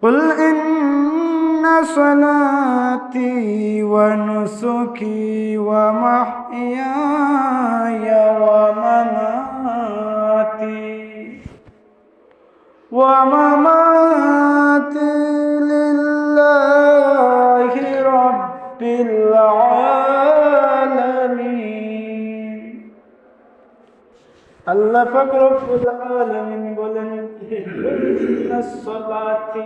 قل إن صلاتي ونسكي ومحياي ومماتي لله رب العالمين আল্লাহ পাক রব্বুল আলামিন বলেন ইন্নাস-সালাতি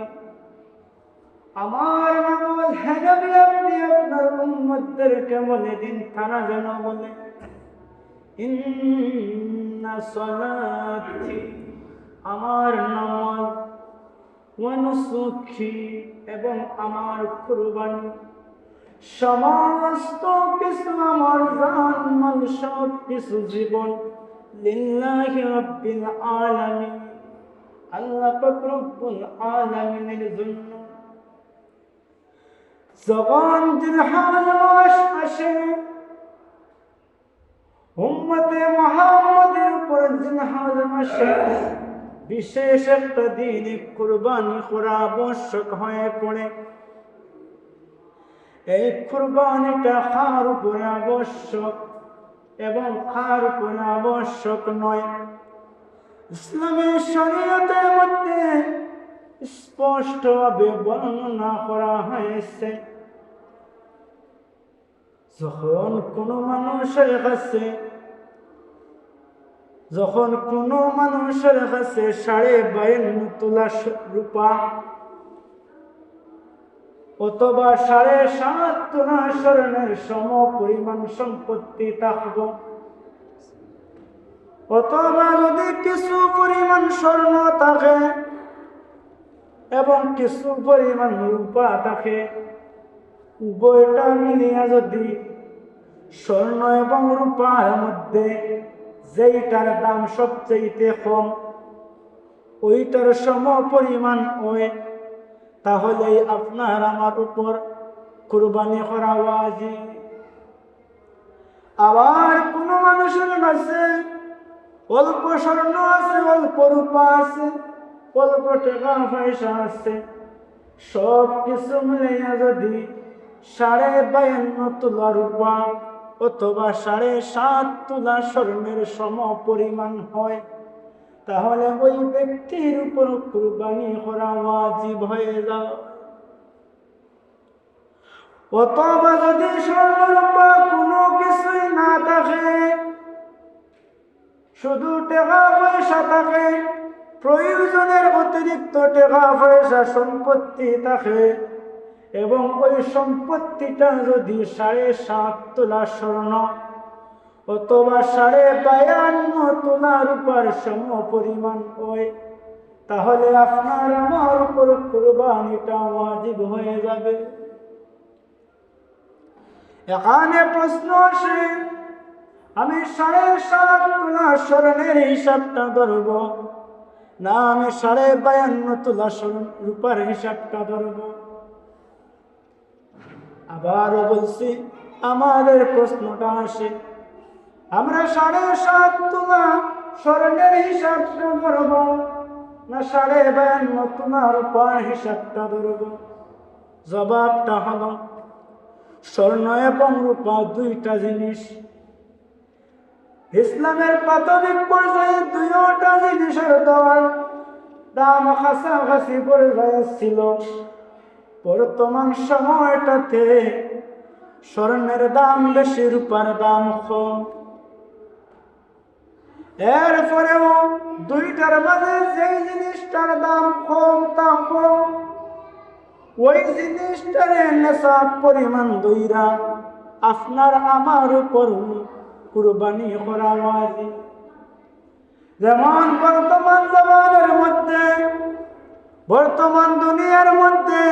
আমার নামাজ হে নবী আপনি আপনার উম্মতদেরকে বলে দিন তারা যেন বলে ইন্নাস-সালাতি আমার নামাজ ওয়া নুসুকি এবং আমার কুরবানি সমস্ত কিছু আমার জান মাল সব কিছু জীবন লিল্লাহি রাব্বিল আলামিন আল্লাহ পাক রব্বুল আলামিনের জন্য। যখন জিলহজ মাস আসে উম্মতে মুহাম্মাদের উপর জিলহজ মাসে বিশেষ একটা দিন কুরবানি করা আবশ্যক হয়ে পড়ে। এই কুরবানিটা কার উপরে আবশ্যক এবং কার উপরে আবশ্যক নয়, ইসলামী শরীয়তের মধ্যে স্পষ্টভাবে বর্ণনা করা হয়েছে। যখন কোনো মানুষের কাছে 52.5 তোলা রূপা অথবা 7.5 তোলা স্বর্ণের সম পরিমাণ সম্পত্তি থাকব, অথবা যদি কিছু পরিমাণ স্বর্ণ থাকে এবং কিছু পরিমাণ রূপা থাকে, উভয়টা মিলিয়া যদি স্বর্ণ এবং রূপার মধ্যে যেইটার দাম সবচেয়ে কম ওইটার সম পরিমাণ হয়, তাহলে আপনার আমার উপর কুরবানি করা ওয়াজিব। আবার কোন মানুষের কাছে অল্প স্বর্ণ আছে, অল্প রূপা আছে, অল্প টাকা পয়সা আছে, সব কিছু মিলাইয়া যদি 52.5 তোলা রূপা অথবা 7.5 তোলা স্বর্ণের সম পরিমাণ হয়, তাহলে ওই ব্যক্তির উপর কুরবানি করা ওয়াজিব হয়ে যায়। অথবা যদি স্বর্ণ রূপা কোনো কিছুই না থাকে, শুধু টাকা পয়সা থাকে, প্রয়োজনের অতিরিক্ত টাকা পয়সা সম্পত্তি থাকে এবং ওই সম্পত্তিটা যদি 7.5 তোলা স্বর্ণ অথবা 52.5 তোলা রূপার সম পরিমাণ হয়, তাহলে আপনার আমার উপর কুরবানিটা ওয়াজিব হয়ে যাবে। এখানে প্রশ্ন আসে, আমি 7.5 তোলা স্বর্ণের হিসাবটা ধরব না আমি 52.5 তোলা রূপার হিসাবটা ধরব? আবারও বলছি, আমাদের প্রশ্নটা আসে, আমরা 7.5 তোলা স্বর্ণের হিসাবটা ধরব না 52.5 তোলা রূপার হিসাবটা ধরব? জবাবটা হলো, স্বর্ণ এবং রূপা দুইটা জিনিস। ইসলামের প্রাথমিক পর্যায়ে দুইটা জিনিসের দাম কাছাকাছি পর্যায়ে ছিল। বর্তমান সময়টাতে স্বর্ণের দাম বেশি, রূপার দাম কম। এরপরেও দুইটার মাঝে যেই জিনিসটার দাম কম থাকবো, ওই জিনিসটার নেশাব পরিমাণ দইরা আপনার আমার উপর কুরবানি করা ওয়াজিব। যেমন বর্তমান জমানার মধ্যে, বর্তমান দুনিয়ার মধ্যে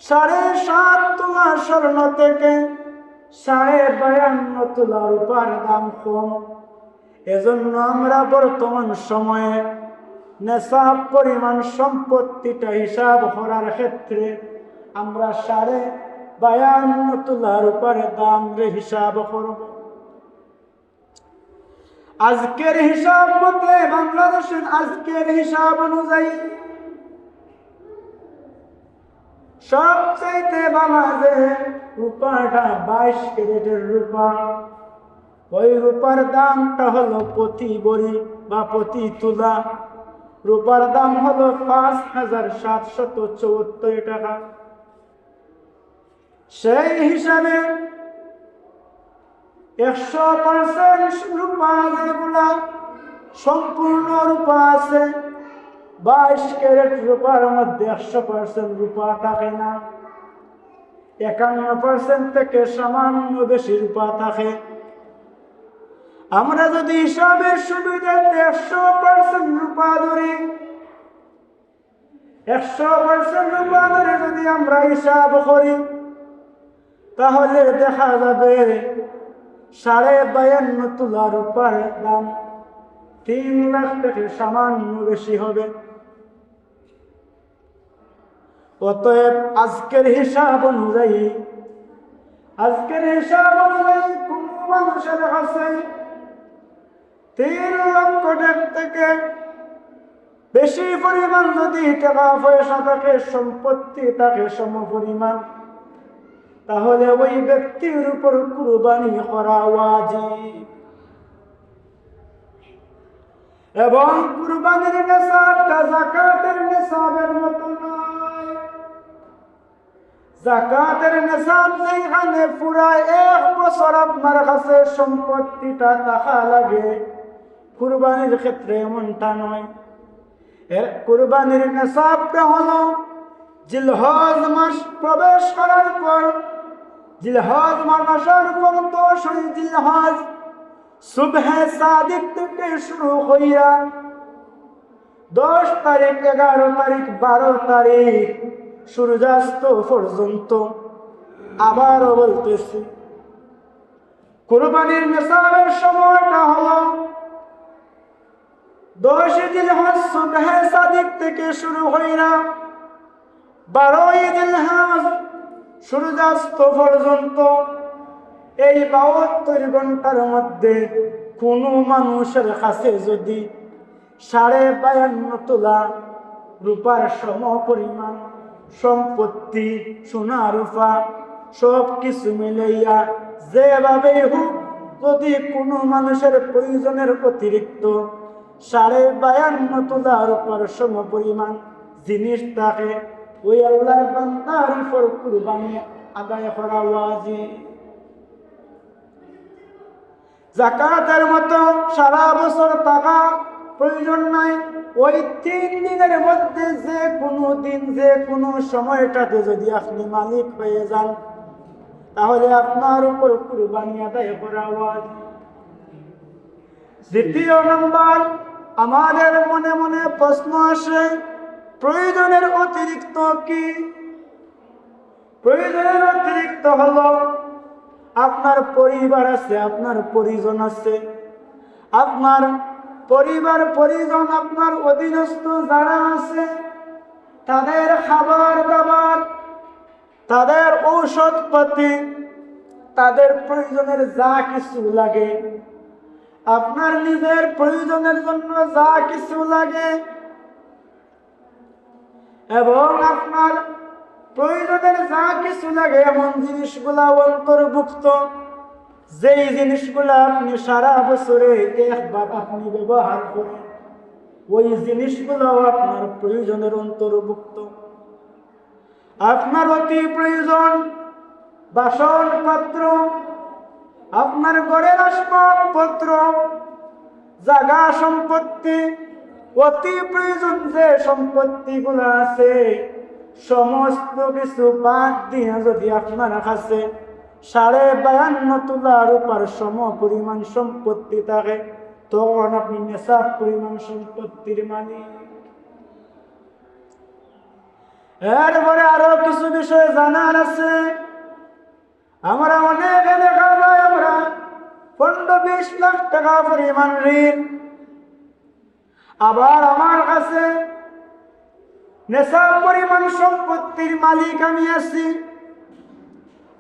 7.5 তোলা স্বর্ণ থেকে 52.5 তোলা রূপার দাম কম। এজন্য আমরা বর্তমান সময়ে নেশাব পরিমাণ সম্পত্তিটা হিসাব করার ক্ষেত্রে আমরা 52.5 তোলা রূপার দাম হিসাব করব। আজকের হিসাব মতে, বাংলাদেশের আজকের হিসাব অনুযায়ী সবচাইতে ভালো যে রূপাটা 22 ক্যারেটের রূপা। ওই রূপার দামটা হলো প্রতি ভরি বা প্রতি তুলা রূপার দাম হলো 5774 টাকা। সেই হিসাবে 100% রূপা যেগুলা সম্পূর্ণ রূপা আছে, 22 ক্যারেট রূপার মধ্যে 100% রূপা থাকে না, 51% থেকে সামান্য বেশি রূপা থাকে। আমরা যদি হিসাবের সুবিধাতে 100% রূপা ধরি, 100% রূপা ধরে যদি আমরা হিসাব করি, তাহলে দেখা যাবে 52.5 তোলা রূপার দাম 3 লাখ থেকে সামান্য বেশি হবে। অতএব আজকের হিসাব অনুযায়ী কোন মানুষের কাছে 3 লক্ষ টাকা থেকে বেশি পরিমাণ যদি টাকা পয়সা থাকে, সম্পত্তি থাকে সমপরিমাণ, তাহলে ওই ব্যক্তির উপর কুরবানি করা ওয়াজিব। এবং কুরবানির নিসাবটা যাকাতের নিসাবের মতো নয়। যাকাতের নিসাব যেখানে পুরা 1 বছর আপনার কাছে সম্পত্তিটা থাকা লাগে, কুরবানির ক্ষেত্রে এমনটা নয়। কুরবানির নিসাবটা হলো জিলহজ মাস প্রবেশ করার পর, জিলহজ মাস আসার পর 10 জিলহজ সুবহে সাদিক থেকে শুরু হইয়া 10 তারিখ, 11 তারিখ, 12 তারিখ সূর্যাস্ত পর্যন্ত। আবারও বলতেছি, কুরবানির নিসাবের সময়টা হলো 10 জিলহজ সুবহে সাদিক থেকে শুরু হইয়া 12 জিলহজ সূর্যাস্ত পর্যন্ত। এই 72 ঘন্টার মধ্যে কোনো মানুষের কাছে যদি 52.5 তোলা রূপার সমপরিমাণ সম্পত্তি, সোনা রূপা সব কিছু মিলাইয়া যেভাবেই হোক, যদি কোনো মানুষের প্রয়োজনের অতিরিক্ত 52.5 তোলা রূপার সমপরিমাণ জিনিস থাকে, ওই আল্লাহর বান্দার উপর কুরবানি আদায় করা ওয়াজিব। যাকাতের মতো সারা বছর টাকা প্রয়োজন নাই। ওই 3 দিনের মধ্যে যে কোনো দিন, যে কোনো সময়টাতে যদি আপনি মালিক হয়ে যান, তাহলে আপনার উপর কুরবানি আদায় করা ওয়াজিব। দ্বিতীয় নম্বর, আমাদের মনে মনে প্রশ্ন আসে, প্রয়োজনের অতিরিক্ত কি? প্রয়োজনের অতিরিক্ত হলো আপনার পরিবার আছে, আপনার পরিজন আছে, আপনার পরিবার পরিজন, আপনার অধীনস্থ যারা আছে, তাদের খাবার দাবার, তাদের ঔষধপাতি, তাদের প্রয়োজনের যা কিছু লাগে, আপনার নিজের প্রয়োজনের জন্য যা কিছু লাগে, এবং আপনার প্রয়োজনের যা কিছু লাগে এমন জিনিসগুলা অন্তর্ভুক্ত, যেই জিনিসগুলা আপনি সারা বছরে একবার আপনি ব্যবহার করেন, ওই জিনিসগুলাও আপনার প্রয়োজনের অন্তর্ভুক্ত। আপনার অতি প্রয়োজন বাসন পাত্র, আপনার ঘরের আসবাবপত্র, জায়গা সম্পত্তি, অতি প্রয়োজন যে সম্পত্তিগুলো আছে, সমস্ত কিছু বাদ দিয়ে যদি আপনার কাছে 52.5 তোলা রূপার সমপরিমাণ সম্পত্তি থাকে, তখন আপনি নিসাব পরিমাণ সম্পত্তির মালিক। এরপরে আরো কিছু বিষয় জানার আছে। আমরা অনেকে দেখা যায় আমরা 15-20 লাখ টাকা পরিমাণ ঋণ, আবার আমার কাছে নিসাব পরিমাণ সম্পত্তির মালিক আমি আছি,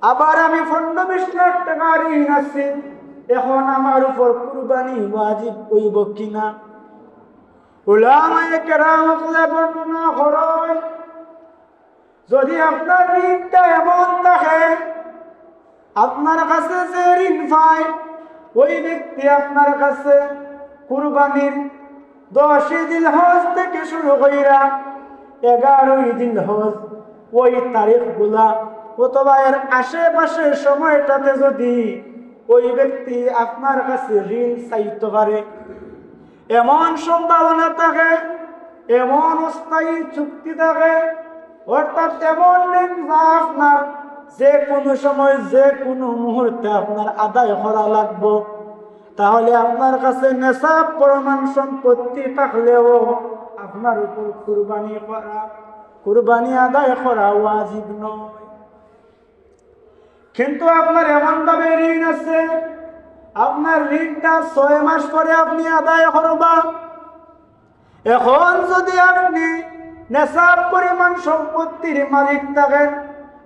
আবার আমি 15-20 লাখ টাকা ঋণ আছি। এখন আমার উপর কুরবানি ওয়াজিব হইব কিনা? উলামায়ে কেরাম বর্ণনা করেন, যদি আপনার ঋণটা এমন থাকে, আপনার কাছে যে ঋণ পায় ওই ব্যক্তি আপনার কাছে কুরবানির 10 জিলহজ থেকে শুরু কইরা 11 জিলহজ ওই তারিখগুলা অথবা এর আশেপাশের সময়টাতে যদি ওই ব্যক্তি আপনার কাছে ঋণ চাইতে পারে, এমন সম্ভাবনা থাকে, এমন অস্থায়ী চুক্তি থাকে, অর্থাৎ এমন ঋণ যা আপনার যে কোনো সময় যে কোনো মুহূর্তে আপনার আদায় করা লাগবে, তাহলে আপনার কাছে নেশাব পরিমাণ সম্পত্তি থাকলেও আপনার উপর কুরবানি আদায় করা ওয়াজিব নয়। কিন্তু আপনার এমন ভাবে ঋণ আছে, আপনার ঋণটা 6 মাস পরে আপনি আদায় করবা। এখন যদি আপনি নেশাব পরিমাণ সম্পত্তির মালিক থাকেন,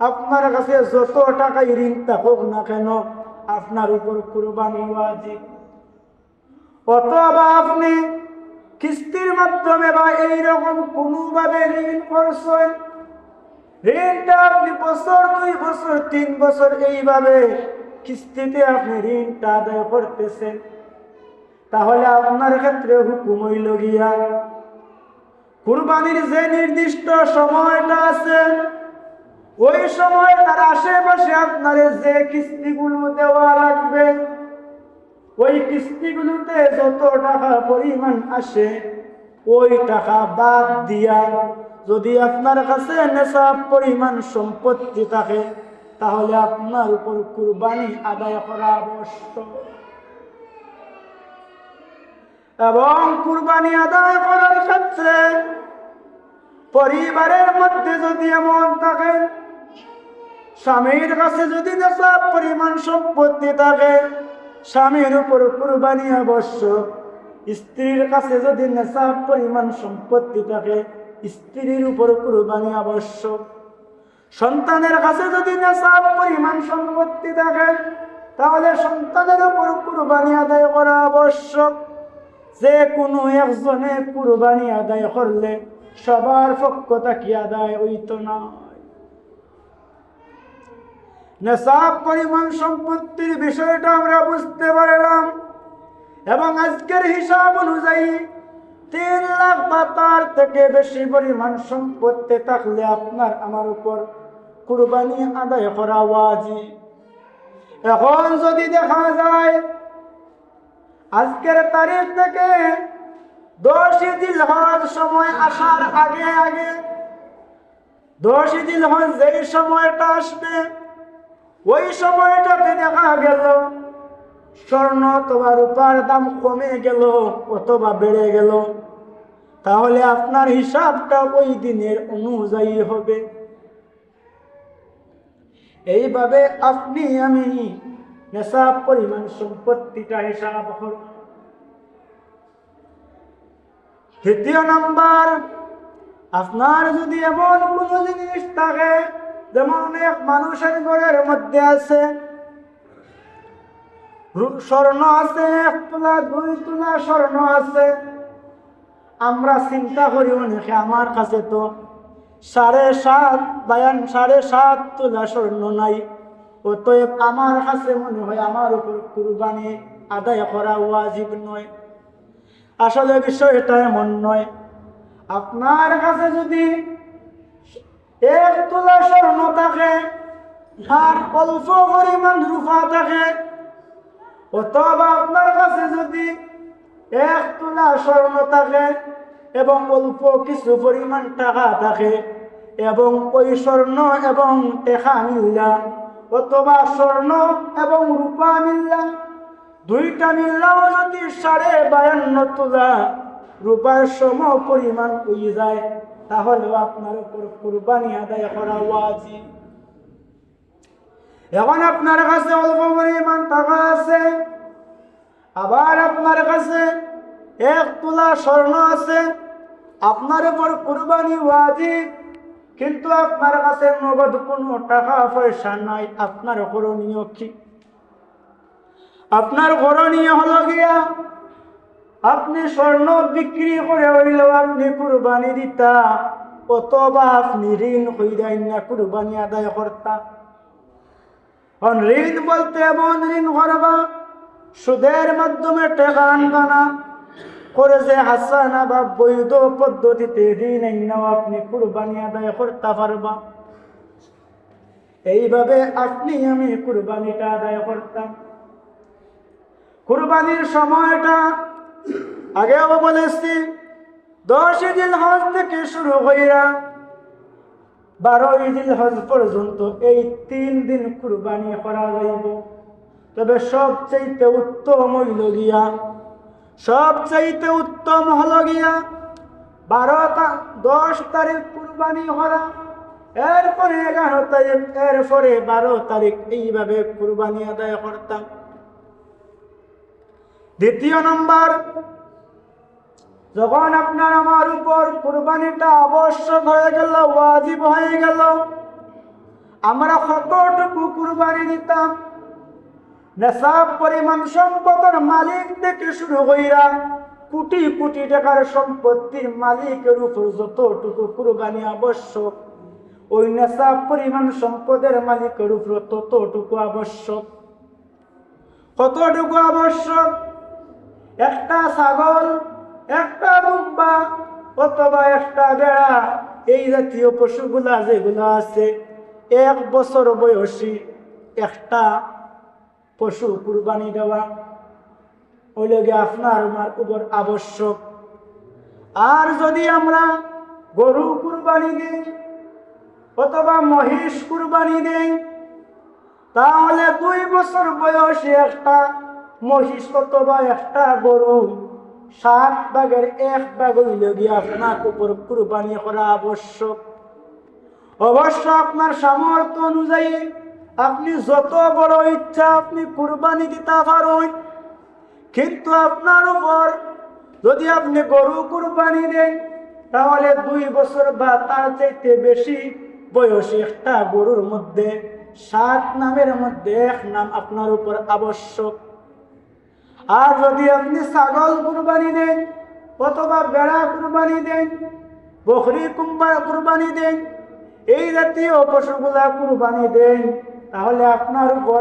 আপনার কাছে যত টাকাই ঋণ থাকুক না কেন আপনার উপর কুরবানি ওয়াজিব। অথবা আপনি কিস্তির মাধ্যমে বা এইরকম কোনোভাবে ঋণ করছেন, ঋণটা আপনি বছর 2 বছর 3 বছর এইভাবে কিস্তিতে আপনি ঋণটা আদায় করতেছেন, তাহলে আপনার ক্ষেত্রে হুকুম হইল গিয়া কুরবানির যে নির্দিষ্ট সময়টা আছে ওই সময় তার আশেপাশে আপনার যে কিস্তিগুলো দেওয়া লাগবে, ওই কিস্তিগুলোতে যত টাকা পরিমাণ আসে ওই টাকা বাদ দিয়া যদি আপনার কাছে নেশাব পরিমাণ সম্পত্তি থাকে, তাহলে আপনার উপর কুরবানি আদায় করা আবশ্যক। এবং কুরবানি আদায় করার ক্ষেত্রে পরিবারের মধ্যে যদি এমন থাকে, স্বামীর কাছে যদি নেশাব পরিমাণ সম্পত্তি থাকে স্বামীর উপর কুরবানি আবশ্যক, স্ত্রীর কাছে যদি নেশাব পরিমাণ সম্পত্তি থাকে স্ত্রীর উপর কুরবানি আবশ্যক, সন্তানের কাছে যদি নেশাব পরিমাণ সম্পত্তি থাকে তাহলে সন্তানের উপর কুরবানি আদায় করা আবশ্যক। যে কোনো একজনে কুরবানি আদায় করলে সবার পক্ষ থেকে আদায় হইত না। নেশাব পরিমাণ সম্পত্তির বিষয়টা আমরা বুঝতে পারলাম, এবং আজকের হিসাব অনুযায়ী 3 লাখ বা তার থেকে বেশি পরিমাণ সম্পত্তি থাকলে আপনার আমার উপর কুরবানি আদায় করা ওয়াজিব। এখন যদি দেখা যায় আজকের তারিখ থেকে 10 জিলহজ সময় আসার আগে 10 জিলহজ যেই সময়টা আসবে ওই সময়টাতে দেখা গেল স্বর্ণ অথবা রূপার দাম কমে গেল অথবা বেড়ে গেল, তাহলে আপনার হিসাবটা ওই দিনের অনুযায়ী হবে। এইভাবে আপনি আমি নেশাব পরিমাণ সম্পত্তিটা হিসাব করব। তৃতীয় নাম্বার, আপনার যদি এমন কোনো জিনিস থাকে, যেমন এক মানুষের ঘরের মধ্যে আছে স্বর্ণ আছে 1 তোলা 2 তোলা স্বর্ণ আছে, আমরা চিন্তা করি অনেকে আমার কাছে তো 7.5 তোলা স্বর্ণ নাই, অতএব আমার কাছে মনে হয় আমার উপর কুরবানি আদায় করা ওয়াজিব নয়। আসলে বিষয়টা এমন নয়। আপনার কাছে যদি 1 তোলা স্বর্ণ থাকে আর অল্প পরিমাণ রূপা থাকে, অথবা আপনার কাছে যদি 1 তোলা স্বর্ণ থাকে এবং অল্প কিছু পরিমাণ টাকা থাকে, এবং ওই স্বর্ণ এবং টাকা মিল্লা অথবা স্বর্ণ এবং রূপা মিল্লা দুইটা মিল্লাও যদি 52.5 তোলা রূপার সম পরিমাণ হয়ে যায়, তাহলে আপনার উপর কুরবানি আদায় করা ওয়াজিব। এখন আপনার কাছে অল্প পরিমাণ টাকা আছে, আবার আপনার কাছে 1 তোলা স্বর্ণ আছে, আপনার উপর কুরবানি ওয়াজিব, কিন্তু আপনার কাছে নগদ কোনো টাকা পয়সা নাই। আপনার করণীয় কি? আপনার করণীয় হলো গিয়া আপনি স্বর্ণ বিক্রি করে হইলেও আপনি কুরবানি দিতা, অথবা আপনি ঋণ হইরাই না কুরবানি আদায় করতা। ঋণ বলতে এমন ঋণ করবা সুদের মাধ্যমে টাকা আনবা না, করে যে হাসানা বা বৈধ পদ্ধতিতে ঋণ আইনাও আপনি কুরবানি আদায় করতে পারবা। এইভাবে আপনি আমি কুরবানিটা আদায় করতাম। কুরবানির সময়টা আগেও বলেছি 10 জিলহজ থেকে শুরু হইয়া 12 জিলহজ পর্যন্ত এই 3 দিন কুরবানি করা যাইব। তবে সবচাইতে উত্তম হইল গিয়া, সবচাইতে উত্তম হল গিয়া 10 তারিখ কুরবানি করা, এরপরে 11 তারিখ, এরপরে 12 তারিখ, এইভাবে কুরবানি আদায় করতাম। দ্বিতীয় নম্বর, যখন আপনার আমার উপর কুরবানিটা আবশ্যক হয়ে গেল, ওয়াজিব হয়ে গেল, আমরা কতটুকু কুরবানি দিতাম? নেশাব পরিমাণ সম্পদের মালিক থেকে শুরু হইয়া কোটি কোটি টাকার সম্পত্তির মালিকের উপর যতটুকু কুরবানি আবশ্যক, ওই নেশাব পরিমাণ সম্পদের মালিকের উপর ততটুকু আবশ্যক। কতটুকু আবশ্যক? একটা ছাগল, একটা দুম্বা অথবা একটা ভেড়া, এই জাতীয় পশুগুলা যেগুলো আছে 1 বছর বয়সী একটা পশু কুরবানি দেওয়া ওই লগে আপনার আমার উপর আবশ্যক। আর যদি আমরা গরু কুরবানি দিই অথবা মহিষ কুরবানি দেই, তাহলে 2 বছর বয়সী একটা মহিষ অথবা একটা গরু 7 ভাগের 1 ভাগ হইলে গিয়ে আপনার উপর কুরবানি করা আবশ্যক। অবশ্য আপনার সামর্থ্য অনুযায়ী আপনি যত বড় ইচ্ছা আপনি কুরবানি দিতে পারেন, কিন্তু আপনার উপর যদি আপনি গরু কুরবানি দেন, তাহলে 2 বছর বা তার চাইতে বেশি বয়সী একটা গরুর মধ্যে 7 নামের মধ্যে 1 নাম আপনার উপর আবশ্যক। আর যদি আপনি ছাগল কুরবানি দেন অথবা ভেড়া কুরবানি দেন, বকরি কুরবানি দেন, এই জাতীয় পশুগুলা কুরবানি দেন, তাহলে আপনার উপর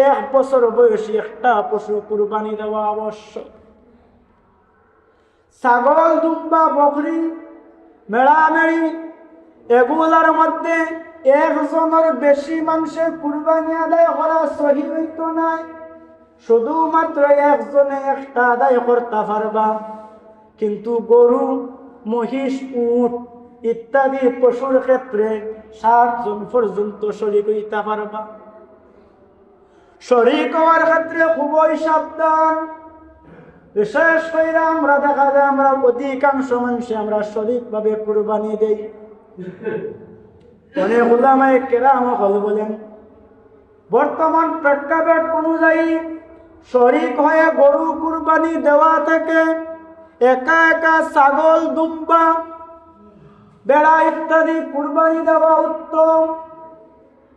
1 বছর বয়সী একটা পশু কুরবানি দেওয়া আবশ্যক। ছাগল, দুম্বা, বকরি, মেড়ামেড়ি এগুলার মধ্যে একজনের বেশি মানুষের কুরবানি আদায় করা সহি হইতো নাই। শুধুমাত্র একজনে একটা আদায় করতে পারবা, কিন্তু গরু, মহিষ, উট ইত্যাদি পশুর ক্ষেত্রে 7 জন পর্যন্ত শরীক হইতে পারবা। শরীক হওয়ার ক্ষেত্রে খুবই সাবধান। বিশেষ করে আমরা দেখা যায় আমরা অধিকাংশ মানুষ আমরা শরীক ভাবে কুরবানি দেই। অনেক উলামায়ে কেরাম বলেন বর্তমান প্রেক্ষাপট অনুযায়ী শরীক হয়ে গরু কুরবানি দেওয়া থেকে একা একা ছাগল, দুম্বা, বেড়া ইত্যাদি কুরবানি দেওয়া উত্তম।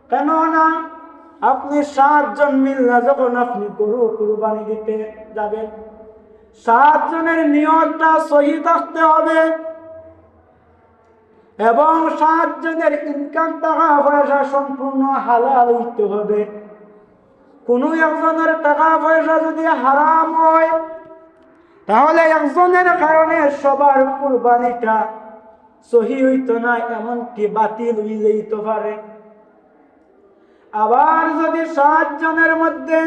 কেননা আপনি 7 জন মিললে যখন আপনি গরু কুরবানি দিতে যাবেন, 7 জনের নিয়তটা সহি থাকতে হবে এবং 7 জনের ইনকাম টাকা পয়সা সম্পূর্ণ হালাল হইতে হবে। কোনো একজনের টাকা পয়সা যদি হারাম হয়, তাহলে একজনের কারণে সবার কুরবানিটা সহি হইতো না, এমনকি বাতিল হয়ে যেতে পারে। আবার যদি 7 জনের মধ্যে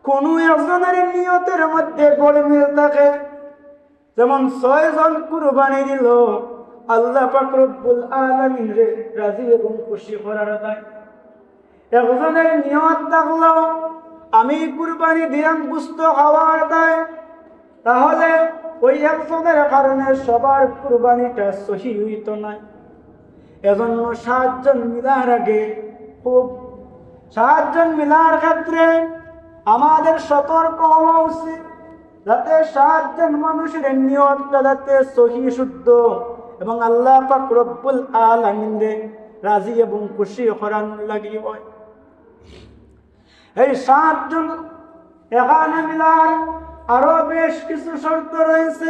কোনো একজনের নিয়তের মধ্যে গোলমেল থাকে, যেমন 6 জন কুরবানি দিল আল্লাহ পাক রব্বুল আলামিন রে রাজি এবং খুশি করার দায়, একজনের নিয়ত থাকলো আমি কুরবানি দিলাম গোশত খাওয়ার দায়, তাহলে ওই একজনের কারণে সবার কুরবানিটা সহি হইতো না। এজন্য 7 জন মিলার আগে 7 জন মিলার ক্ষেত্রে আমাদের সতর্ক হওয়া উচিত, যাতে 7 জন মানুষের নিয়তটা যাতে সহি শুদ্ধ এবং আল্লাহ পাক রব্বুল আলামিন রে রাজি এবং খুশি করার লাগি হয়। এই 7 জন এখানে মিলার আরো বেশ কিছু শর্ত রয়েছে।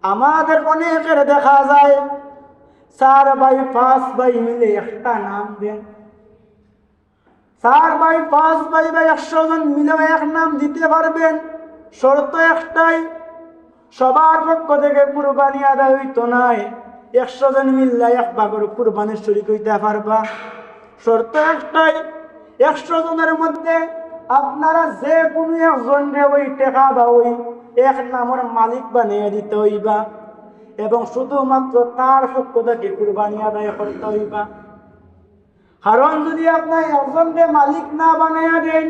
আমাদের অনেকের দেখা যায় চার ভাই পাঁচ ভাই মিলে একটা নাম দেন। চার ভাই পাঁচ ভাই বা 100 জন মিলে এক নাম দিতে পারবেন। শর্ত একটাই, সবার পক্ষ থেকে কুরবানি আদায় হইতো নাই, 100 জন মিললে এক ভাগের কুরবানির শরীক হইতে পারবা। শর্ত একটাই, 100 জনের মধ্যে আপনারা যে কোনো একজনকে ওই টাকা বা ওই এক নামের মালিক বানিয়ে দিতে হইবা এবং শুধুমাত্র তার পক্ষ থেকে কুরবানি আদায় করতে হইবা। কারণ যদি আপনার একজনকে মালিক না বানিয়ে দেন,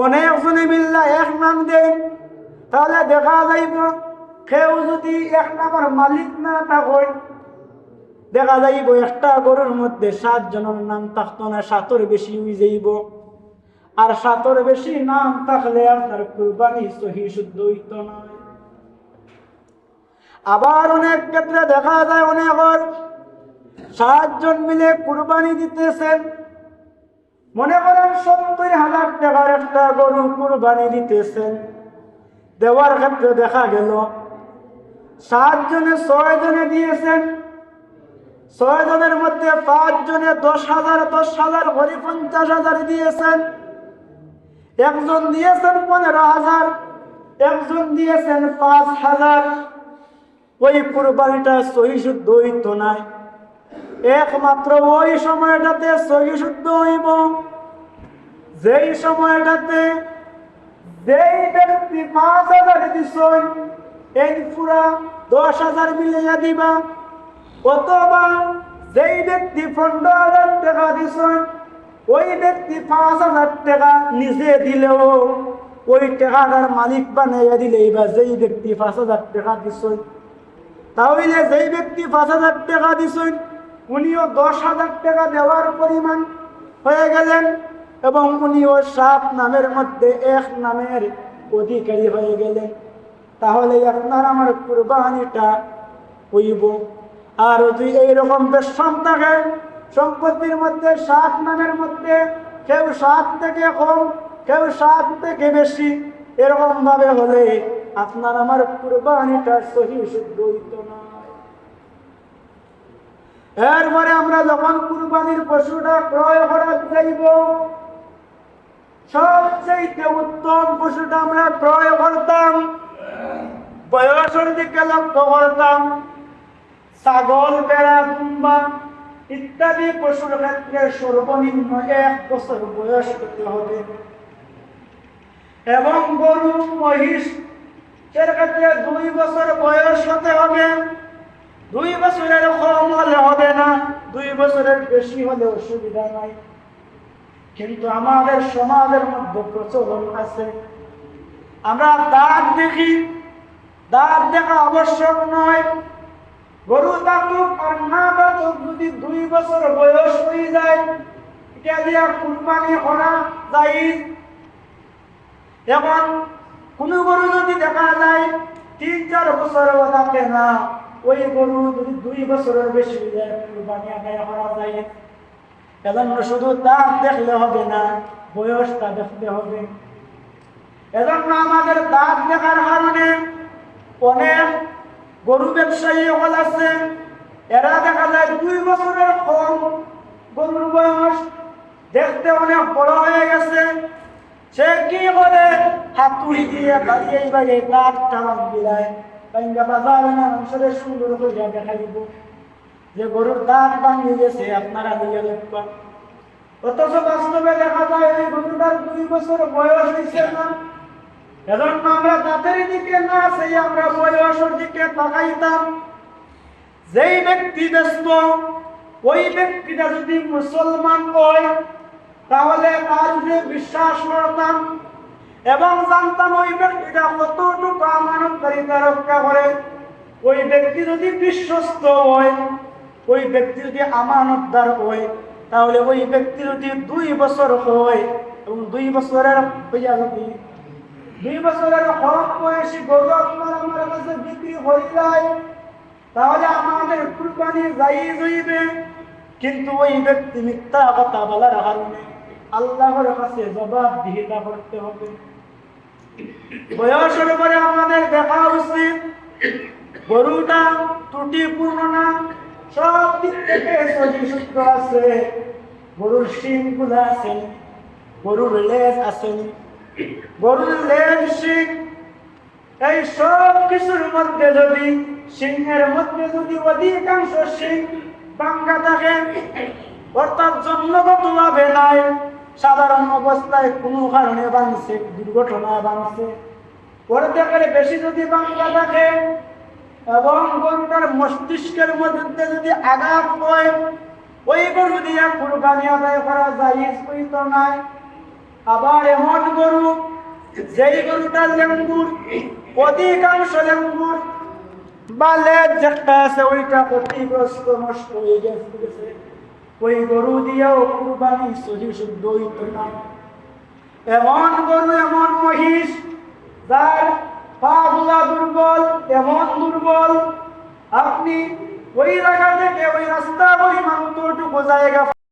অনেকজনে মিল্লা এক নাম দেন, তাহলে দেখা যাইব কেউ যদি এক নামের মালিক না থাকে, দেখা যাইব একটা গরুর মধ্যে 7 জনের নাম থাকতো না, 7-এর বেশি হয়ে যাইব। আর 7-এর বেশি নাম থাকলে আপনার কুরবানি সহি শুদ্ধ হইত না। আবার অনেক ক্ষেত্রে দেখা যায় অনেকের 7 জন মিলে কুরবানি দিতেছেন, মনে করেন 70,000 টাকার একটা গরু কুরবানি দিতেছেন। দেওয়ার ক্ষেত্রে দেখা গেল 7 জনে 6 জনে দিয়েছেন, 6 জনের মধ্যে 5 জনে 10,000 করে 50,000 দিয়েছেন, একজন দিয়েছেন 15,000, একজন দিয়েছেন 5,000। ওই কুরবানিটা সহি শুদ্ধ হইত নাই। একমাত্র ওই সময়টাতে সহি শুদ্ধ হইব যেই সময়টাতে যেই ব্যক্তি 5,000 দিছেন এই পুরা 10,000 মিলিয়ে দিবা, অথবা যেই ব্যক্তি 15,000 টাকা দিছেন ওই ব্যক্তি 5,000 টাকা নিজে দিলেও ওই টাকাটার মালিক বানাইয়া দিলেই বা যেই ব্যক্তি 5,000 টাকা দিছেন, তাহলে যেই ব্যক্তি 5,000 টাকা দিছেন উনিও 10,000 টাকা দেওয়ার পরিমাণ হয়ে গেলেন এবং উনিও 7 নামের মধ্যে এক নামের অধিকারী হয়ে গেলেন। তাহলে আপনার আমার কুরবানিটা হইব। আর যদি এইরকম বেশম থাকে সম্পত্তির মধ্যে 7 নামের মধ্যে কেউ 7 থেকে কম কেউ 7 থেকে বেশি, এরকম ভাবে হলে আপনার আমার কুরবানিটা সহি শুদ্ধ হইত না। এরপরে আমরা যখন কুরবানির পশুটা ক্রয় করা যাইব, সবচেয়ে উত্তম পশুটা আমরা ক্রয় করতাম, বয়সের দিকে লক্ষ্য করতাম। ছাগল, ভেড়া, দুম্বা ইত্যাদি পশুর ক্ষেত্রে সর্বনিম্ন 1 বছর বয়স হতে হবে এবং গরু, মহিষ এর ক্ষেত্রে 2 বছর বয়স হতে হবে। 2 বছরের কম হলে হবে না, 2 বছরের বেশি হলে অসুবিধা নাই। কিন্তু আমাদের সমাজের মধ্যে প্রচলন আছে, আমরা দাঁত দেখি, দাঁত দেখা আবশ্যক নয়। গরু থাকুক আর না থাকুক, যদি 2 বছর বয়স হয়ে যায় এটা দিয়া কুরবানি করা জায়েজ। এখন কোন গরু যদি দেখা যায় 3-4 বছর থাকে না, ওই গরু যদি 2 বছরের বেশি হয়ে যায় কুরবানি আদায় করা যায়। এজন্য শুধু দাঁত দেখলে হবে না, বয়সটা দেখতে হবে। এজন্য আমাদের দাঁত দেখার কারণে অনেক গরু ব্যবসায়ী হল আছে, এরা দেখা যায় 2 বছরের কম গরুর বয়স, দেখতে অনেক বড় হয়ে গেছে। সে কি করে হাতুড়ি দিয়ে বাড়িয়ে বাড়িয়ে দাঁত টান বিলায়, বাজারে না মানুষের সুন্দর করে দেখাইব যে গরুর দাঁত ভাঙিয়ে গেছে, আপনারা নিয়ে দেখবেন। অথচ বাস্তবে দেখা যায় এই গরুটার 2 বছর বয়স হয়েছে না। এজন্য আমরা দাঁতের দিকে না সেই আমরা বয়সের দিকে তাকাইতাম। যেই ব্যক্তি ব্যস্ত, ওই ব্যক্তিটা যদি মুসলমান হয় তাহলে তার উপরে বিশ্বাস করতাম এবং জানতাম ওই ব্যক্তিটা কতটুকু আমানতদারিতা রক্ষা করে। ওই ব্যক্তি যদি বিশ্বস্ত হয়, ওই ব্যক্তি যদি আমানতদার হয়, তাহলে ওই ব্যক্তি যদি 2 বছর হয় এবং 2 বছরের হইয়া যদি 2 বছরের কম বয়সী গরু আপনার আমার কাছে বিক্রি হয়ে যায়, তাহলে আমাদের কুরবানি জায়েজ হইবে। কিন্তু ওই ব্যক্তি মিথ্যা কথা বলার কারণে আল্লাহর কাছে জবাবদিহিতা করতে হবে। বয়সের পরে আমাদের দেখা উচিত গরুটা ত্রুটিপূর্ণ না, সব দিক থেকে সহি শুদ্ধ আছে, গরুর শিংগুলো আছে, গরুর লেজ আছে, গরুর লেজ শিং, এই সব কিছুর মধ্যে যদি সিংহের মধ্যে যদি অধিকাংশ সিং ভাঙ্গা থাকে, অর্থাৎ জন্মগত ভাবে নাই, সাধারণ অবস্থায় কোনো কারণে ভাঙছে, দুর্ঘটনায় ভাঙছে, অর্ধেকের বেশি যদি ভাঙ্গা থাকে এবং গরুটার মস্তিষ্কের মধ্যে যদি আঘাত হয়, ওই গরু দিয়ে কুরবানি আদায় করা জায়েজ হইত না। আবার এমন গরু যেই গরুটার লেঙ্গুর অধিকাংশ লেঙ্গুর বা লেজ যেটা আছে ওইটা ক্ষতিগ্রস্ত নষ্ট হয়ে গেছে, ওই গরু দিয়েও কুরবানি সহি শুদ্ধ হইত না। এমন গরু, এমন মহিষ যার পা গুলা দুর্বল, এমন দুর্বল আপনি ওই জায়গা থেকে ওই রাস্তা পরিমাণ অতটুকু জায়গা